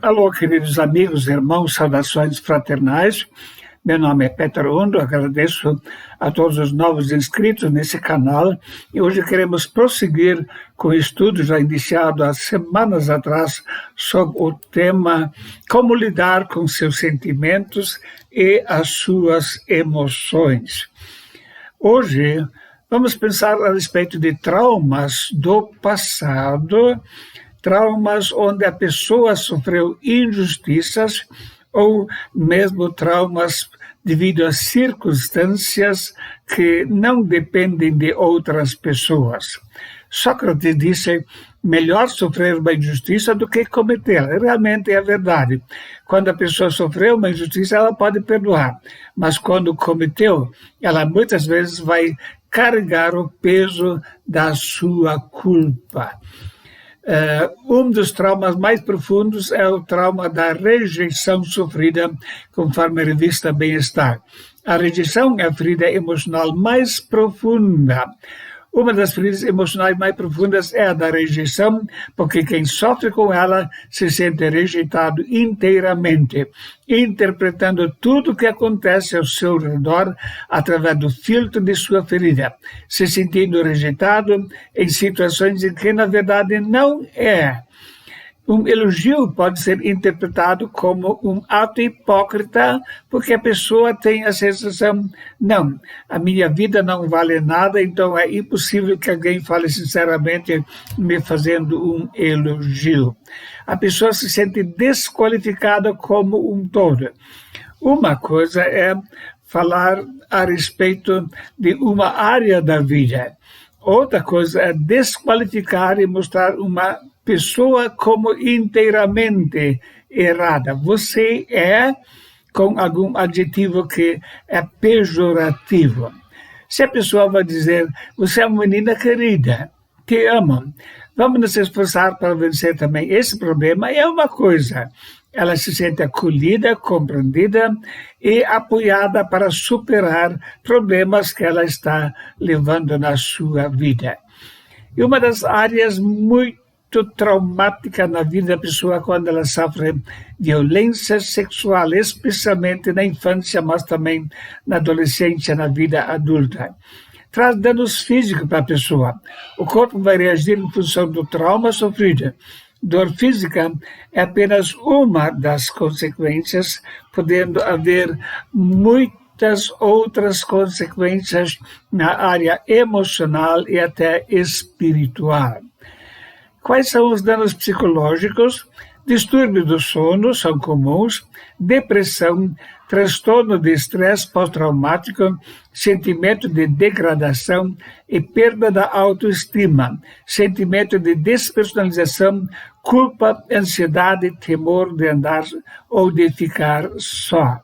Alô, queridos amigos, irmãos, saudações fraternais. Meu nome é Peter Undo, agradeço a todos os novos inscritos nesse canal e hoje queremos prosseguir com o estudo já iniciado há semanas atrás sobre o tema como lidar com seus sentimentos e as suas emoções. Hoje vamos pensar a respeito de traumas do passado, traumas onde a pessoa sofreu injustiças ou mesmo traumas devido a circunstâncias que não dependem de outras pessoas. Sócrates disse: melhor sofrer uma injustiça do que cometê-la. Realmente é verdade. Quando a pessoa sofreu uma injustiça, ela pode perdoar, mas quando cometeu, ela muitas vezes vai carregar o peso da sua culpa. Um dos traumas mais profundos é o trauma da rejeição sofrida, conforme a revista Bem-Estar. A rejeição é a ferida emocional mais profunda. Uma das feridas emocionais mais profundas é a da rejeição, porque quem sofre com ela se sente rejeitado inteiramente, interpretando tudo o que acontece ao seu redor através do filtro de sua ferida, se sentindo rejeitado em situações em que, na verdade, não é. Um elogio pode ser interpretado como um ato hipócrita, porque a pessoa tem a sensação, não, a minha vida não vale nada, então é impossível que alguém fale sinceramente me fazendo um elogio. A pessoa se sente desqualificada como um todo. Uma coisa é falar a respeito de uma área da vida. Outra coisa é desqualificar e mostrar uma pessoa como inteiramente errada. Você é com algum adjetivo que é pejorativo. Se a pessoa vai dizer, você é uma menina querida, te amo, vamos nos esforçar para vencer também esse problema, é uma coisa. Ela se sente acolhida, compreendida e apoiada para superar problemas que ela está levando na sua vida. E uma das áreas muito traumática na vida da pessoa quando ela sofre violência sexual, especialmente na infância, mas também na adolescência, na vida adulta. Traz danos físicos para a pessoa. O corpo vai reagir em função do trauma sofrido. Dor física é apenas uma das consequências, podendo haver muitas outras consequências na área emocional e até espiritual. Quais são os danos psicológicos? Distúrbios do sono são comuns, depressão, transtorno de estresse pós-traumático, sentimento de degradação e perda da autoestima, sentimento de despersonalização, culpa, ansiedade, temor de andar ou de ficar só.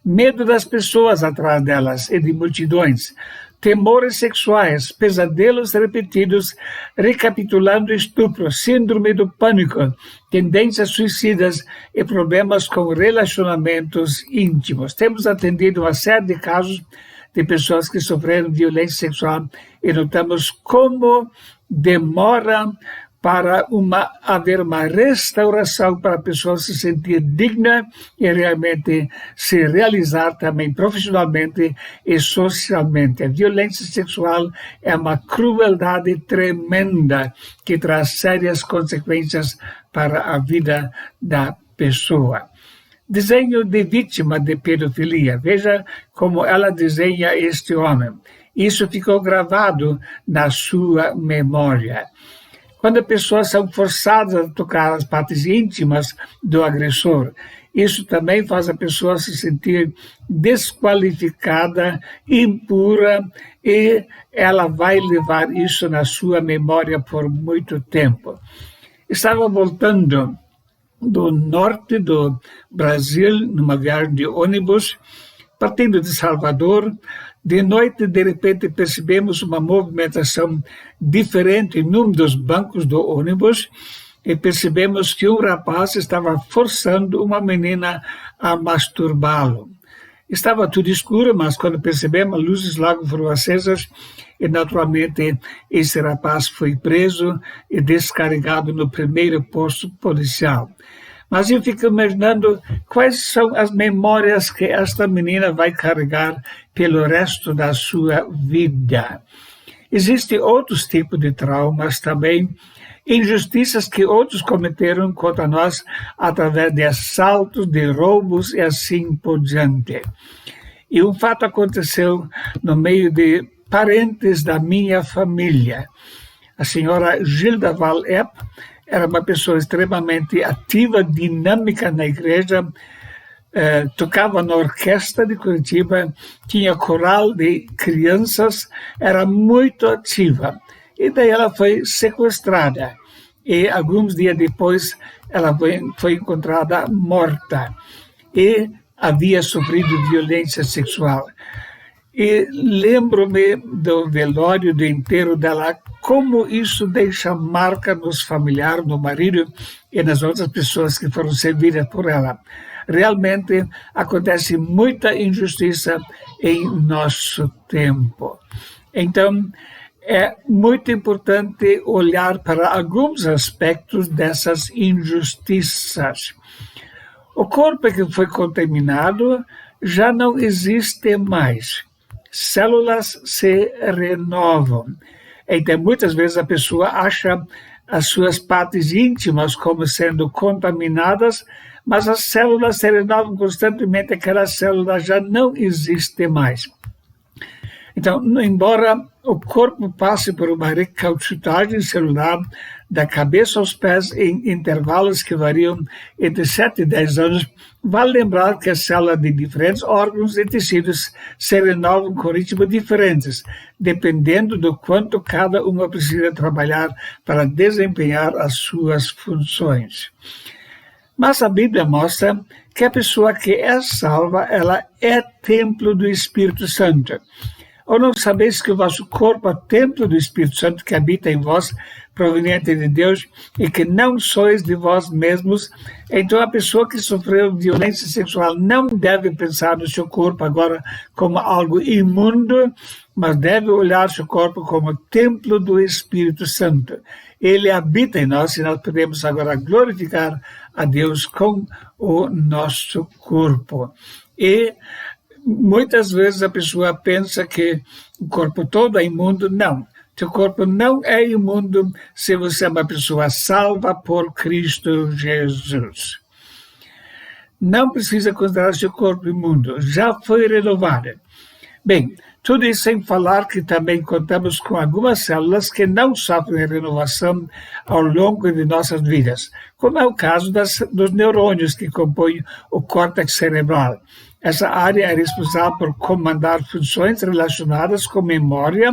Medo das pessoas atrás delas e de multidões. Temores sexuais, pesadelos repetidos, recapitulando estupro, síndrome do pânico, tendências suicidas e problemas com relacionamentos íntimos. Temos atendido uma série de casos de pessoas que sofreram violência sexual e notamos como demora para haver uma restauração para a pessoa se sentir digna e realmente se realizar também profissionalmente e socialmente. A violência sexual é uma crueldade tremenda que traz sérias consequências para a vida da pessoa. Desenho de vítima de pedofilia. Veja como ela desenha este homem. Isso ficou gravado na sua memória. Quando as pessoas são forçadas a tocar as partes íntimas do agressor, isso também faz a pessoa se sentir desqualificada, impura, e ela vai levar isso na sua memória por muito tempo. Estava voltando do norte do Brasil, numa viagem de ônibus, partindo de Salvador. De noite, de repente, percebemos uma movimentação diferente num dos bancos do ônibus e percebemos que um rapaz estava forçando uma menina a masturbá-lo. Estava tudo escuro, mas quando percebemos, luzes logo foram acesas e, naturalmente, esse rapaz foi preso e descarregado no primeiro posto policial. Mas eu fico imaginando quais são as memórias que esta menina vai carregar pelo resto da sua vida. Existem outros tipos de traumas também, injustiças que outros cometeram contra nós através de assaltos, de roubos e assim por diante. E um fato aconteceu no meio de parentes da minha família. A senhora Gilda Val Epp era uma pessoa extremamente ativa, dinâmica na igreja, tocava na orquestra de Curitiba, tinha coral de crianças, era muito ativa. E daí ela foi sequestrada. E alguns dias depois ela foi encontrada morta. E havia sofrido violência sexual. E lembro-me do velório, do enterro dela, como isso deixa marca nos familiares, no marido e nas outras pessoas que foram servidas por ela. Realmente acontece muita injustiça em nosso tempo. Então, é muito importante olhar para alguns aspectos dessas injustiças. O corpo que foi contaminado já não existe mais. Células se renovam. Então, muitas vezes a pessoa acha as suas partes íntimas como sendo contaminadas, mas as células se renovam constantemente, aquela célula já não existe mais. Então, embora o corpo passe por uma recauchutagem celular da cabeça aos pés em intervalos que variam entre 7 e 10 anos, vale lembrar que as células de diferentes órgãos e tecidos se renovam com ritmos diferentes, dependendo do quanto cada uma precisa trabalhar para desempenhar as suas funções. Mas a Bíblia mostra que a pessoa que é salva, ela é templo do Espírito Santo. Ou não sabeis que o vosso corpo é templo do Espírito Santo que habita em vós, proveniente de Deus, e que não sois de vós mesmos? Então a pessoa que sofreu violência sexual não deve pensar no seu corpo agora como algo imundo, mas deve olhar seu corpo como templo do Espírito Santo. Ele habita em nós e nós podemos agora glorificar a Deus com o nosso corpo. E muitas vezes a pessoa pensa que o corpo todo é imundo. Não, seu corpo não é imundo se você é uma pessoa salva por Cristo Jesus. Não precisa considerar seu corpo imundo, já foi renovado. Bem, tudo isso sem falar que também contamos com algumas células que não sofrem renovação ao longo de nossas vidas, como é o caso dos neurônios que compõem o córtex cerebral. Essa área é responsável por comandar funções relacionadas com memória,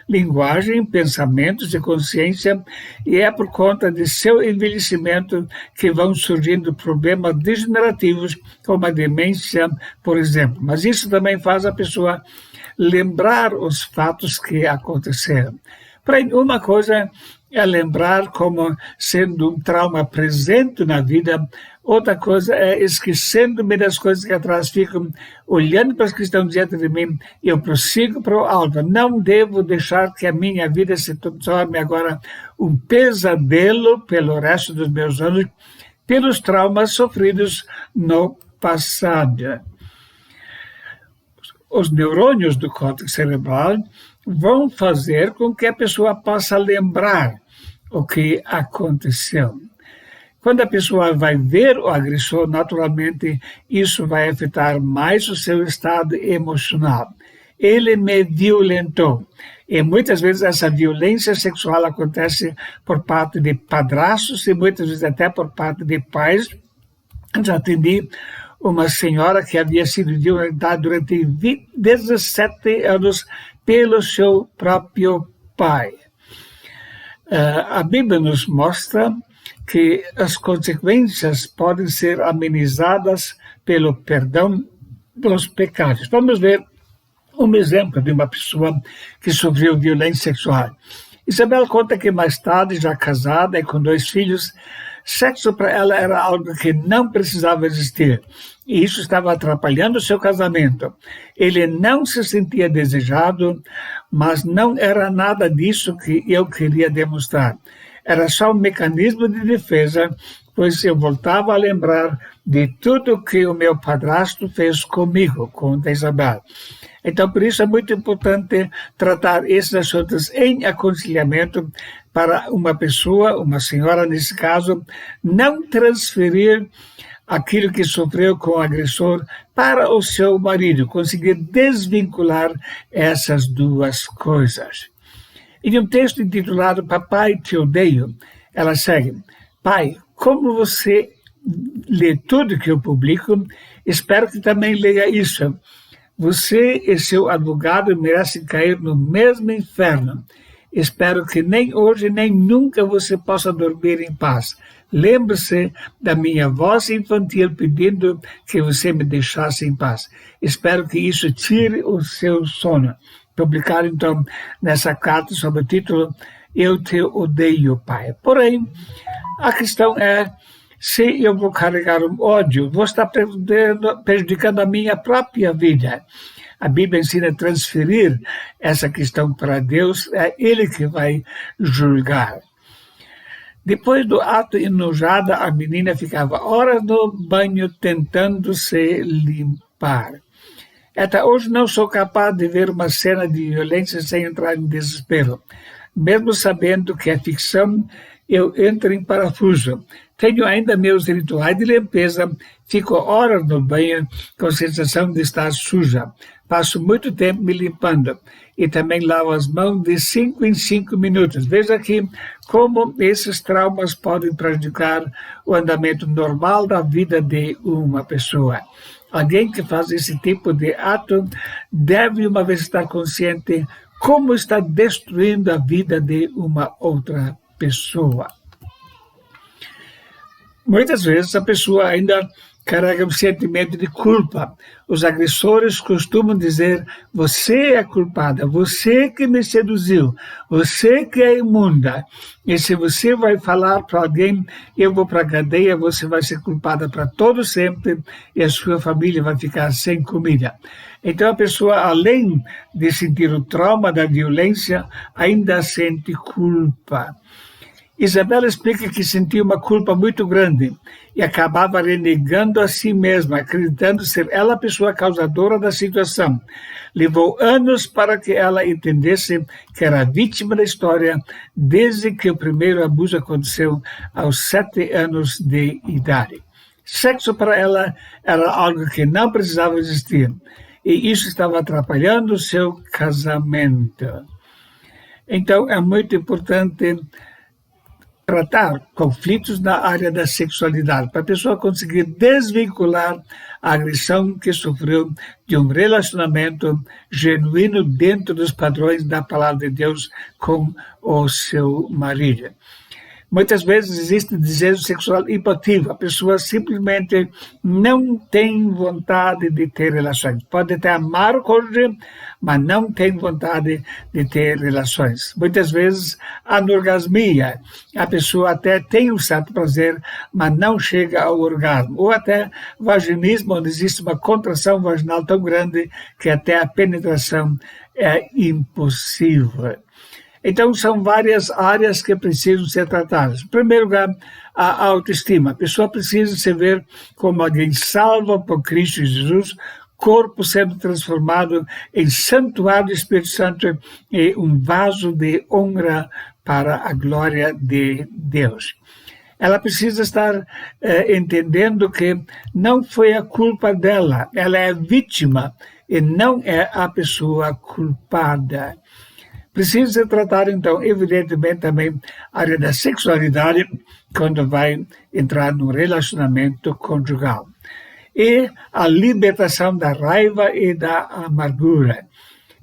linguagem, pensamentos e consciência, e é por conta de seu envelhecimento que vão surgindo problemas degenerativos, como a demência, por exemplo. Mas isso também faz a pessoa lembrar os fatos que aconteceram. Porém, uma coisa é lembrar como sendo um trauma presente na vida, outra coisa é esquecendo-me das coisas que atrás ficam, olhando para as que estão diante de mim, eu prossigo para o alto. Não devo deixar que a minha vida se torne agora um pesadelo pelo resto dos meus anos, pelos traumas sofridos no passado. Os neurônios do córtex cerebral vão fazer com que a pessoa possa lembrar o que aconteceu. Quando a pessoa vai ver o agressor, naturalmente, isso vai afetar mais o seu estado emocional. Ele me violentou. E muitas vezes essa violência sexual acontece por parte de padrastos e muitas vezes até por parte de pais. Já atendi uma senhora que havia sido violentada durante 17 anos pelo seu próprio pai. A Bíblia nos mostra que as consequências podem ser amenizadas pelo perdão dos pecados. Vamos ver um exemplo de uma pessoa que sofreu violência sexual. Isabel conta que mais tarde, já casada e com 2 filhos, sexo para ela era algo que não precisava existir. E isso estava atrapalhando o seu casamento. Ele não se sentia desejado, mas não era nada disso que eu queria demonstrar. Era só um mecanismo de defesa, pois eu voltava a lembrar de tudo que o meu padrasto fez comigo, conta Isabel. Então, por isso é muito importante tratar esses assuntos em aconselhamento para uma pessoa, uma senhora nesse caso, não transferir aquilo que sofreu com o agressor para o seu marido, conseguir desvincular essas duas coisas. Em um texto intitulado Papai, Te Odeio, ela segue: Pai, como você lê tudo que eu publico, espero que também leia isso. Você e seu advogado merecem cair no mesmo inferno. Espero que nem hoje nem nunca você possa dormir em paz. Lembre-se da minha voz infantil pedindo que você me deixasse em paz. Espero que isso tire o seu sono. Publicado, então, nessa carta sob o título Eu Te Odeio, Pai. Porém, a questão é: se eu vou carregar um ódio, vou estar prejudicando a minha própria vida. A Bíblia ensina a transferir essa questão para Deus, é Ele que vai julgar. Depois do ato enojada, a menina ficava horas no banho tentando se limpar. Até hoje não sou capaz de ver uma cena de violência sem entrar em desespero. Mesmo sabendo que é ficção, eu entro em parafuso. Tenho ainda meus rituais de limpeza, fico horas no banho com a sensação de estar suja. Passo muito tempo me limpando e também lavo as mãos de 5 em 5 minutos. Veja aqui como esses traumas podem prejudicar o andamento normal da vida de uma pessoa. Alguém que faz esse tipo de ato deve uma vez estar consciente como está destruindo a vida de uma outra pessoa. Muitas vezes a pessoa ainda carrega um sentimento de culpa. Os agressores costumam dizer: você é culpada, você que me seduziu, você que é imunda. E se você vai falar para alguém, eu vou para a cadeia, você vai ser culpada para todo sempre e a sua família vai ficar sem comida. Então a pessoa, além de sentir o trauma da violência, ainda sente culpa. Isabel explica que sentia uma culpa muito grande e acabava renegando a si mesma, acreditando ser ela a pessoa causadora da situação. Levou anos para que ela entendesse que era vítima da história desde que o primeiro abuso aconteceu aos 7 anos de idade. Sexo para ela era algo que não precisava existir e isso estava atrapalhando o seu casamento. Então é muito importante tratar conflitos na área da sexualidade, para a pessoa conseguir desvincular a agressão que sofreu de um relacionamento genuíno dentro dos padrões da palavra de Deus com o seu marido. Muitas vezes existe desejo sexual impotente. A pessoa simplesmente não tem vontade de ter relações. Pode até amar o cônjuge, mas não tem vontade de ter relações. Muitas vezes, anorgasmia. A pessoa até tem um certo prazer, mas não chega ao orgasmo. Ou até vaginismo, onde existe uma contração vaginal tão grande que até a penetração é impossível. Então, são várias áreas que precisam ser tratadas. Em primeiro lugar, a autoestima. A pessoa precisa se ver como alguém salvo por Cristo Jesus, corpo sendo transformado em santuário do Espírito Santo e um vaso de honra para a glória de Deus. Ela precisa estar entendendo que não foi a culpa dela, ela é vítima e não é a pessoa culpada. Precisa ser tratado, então, evidentemente, também a área da sexualidade quando vai entrar num relacionamento conjugal. E a libertação da raiva e da amargura.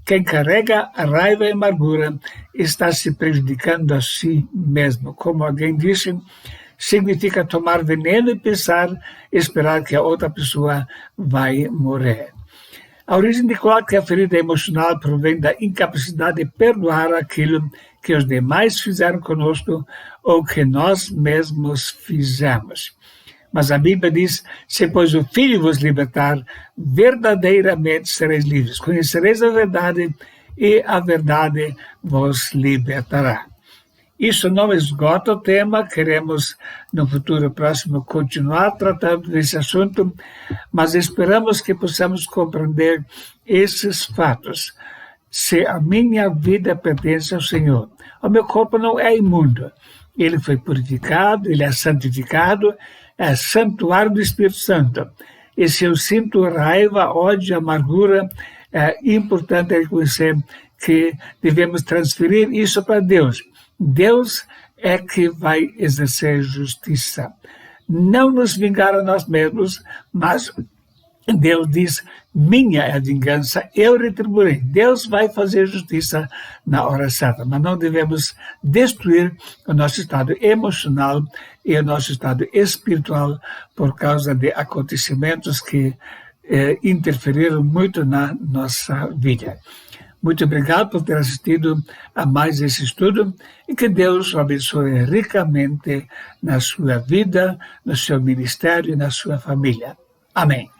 Quem carrega a raiva e a amargura está se prejudicando a si mesmo. Como alguém disse, significa tomar veneno e esperar que a outra pessoa vai morrer. A origem de qualquer ferida emocional provém da incapacidade de perdoar aquilo que os demais fizeram conosco ou que nós mesmos fizemos. Mas a Bíblia diz: se pois o Filho vos libertar, verdadeiramente sereis livres. Conhecereis a verdade e a verdade vos libertará. Isso não esgota o tema, queremos no futuro próximo continuar tratando desse assunto, mas esperamos que possamos compreender esses fatos. Se a minha vida pertence ao Senhor, o meu corpo não é imundo, ele foi purificado, ele é santificado, é santuário do Espírito Santo. E se eu sinto raiva, ódio, amargura, é importante reconhecer que devemos transferir isso para Deus. Deus é que vai exercer justiça. Não nos vingar a nós mesmos, mas Deus diz, minha é a vingança, eu retribuirei. Deus vai fazer justiça na hora certa, mas não devemos destruir o nosso estado emocional e o nosso estado espiritual por causa de acontecimentos que interferiram muito na nossa vida. Muito obrigado por ter assistido a mais esse estudo e que Deus o abençoe ricamente na sua vida, no seu ministério e na sua família. Amém.